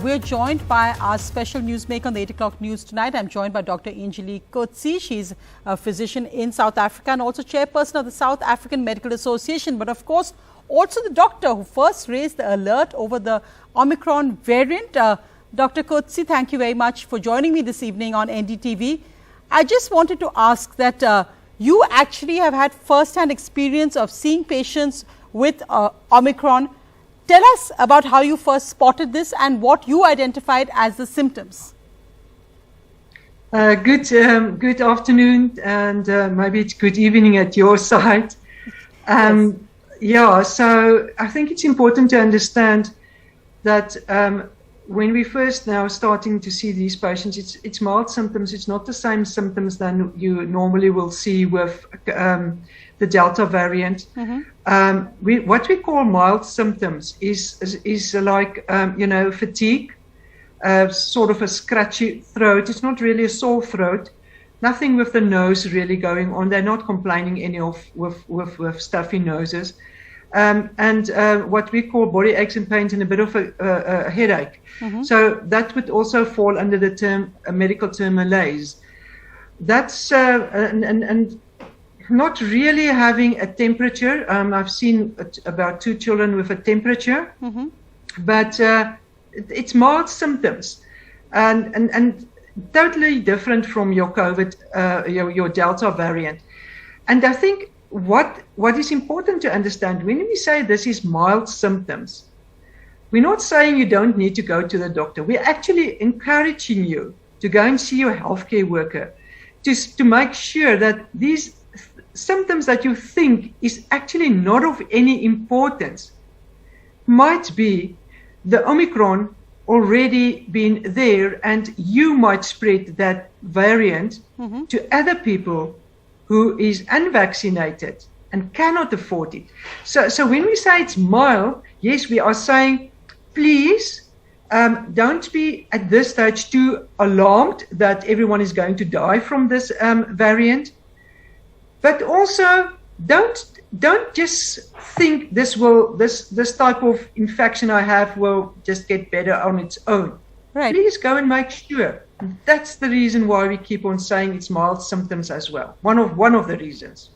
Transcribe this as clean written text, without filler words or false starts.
we're joined by our special newsmaker on the 8 o'clock news tonight. I'm joined by Dr. Angelique Coetzee. She's a physician in South Africa and also chairperson of the South African Medical Association. But of course, also the doctor who first raised the alert over the Omicron variant. Dr. Coetzee, thank you very much for joining me this evening on NDTV. I just wanted to ask that you actually have had first-hand experience of seeing patients with Omicron. Tell us about how you first spotted this and what you identified as the symptoms. Good afternoon, and maybe it's good evening at your side. Yes. Yeah, so I think it's important to understand that when we first now starting to see these patients, it's mild symptoms. It's not the same symptoms than you normally will see with the Delta variant. Mm-hmm. What we call mild symptoms is like, fatigue, sort of a scratchy throat. It's not really a sore throat. Nothing with the nose really going on. They're not complaining any of with stuffy noses. And what we call body aches and pains and a bit of a headache. Mm-hmm. So that would also fall under the term, medical term malaise. That's, and not really having a temperature. I've seen about 2 children with a temperature, Mm-hmm. but it's mild symptoms, and totally different from your COVID, your Delta variant. And I think what is important to understand when we say this is mild symptoms, we're not saying you don't need to go to the doctor. We're actually encouraging you to go and see your healthcare worker to make sure that these symptoms that you think is actually not of any importance might be the Omicron already been there, and you might spread that variant Mm-hmm. to other people who is unvaccinated and cannot afford it. So when we say it's mild, yes, we are saying, please don't be at this stage too alarmed that everyone is going to die from this variant. But also, don't just think this type of infection I have will just get better on its own. Right. Please go and make sure. That's the reason why we keep on saying it's mild symptoms as well. One of the reasons.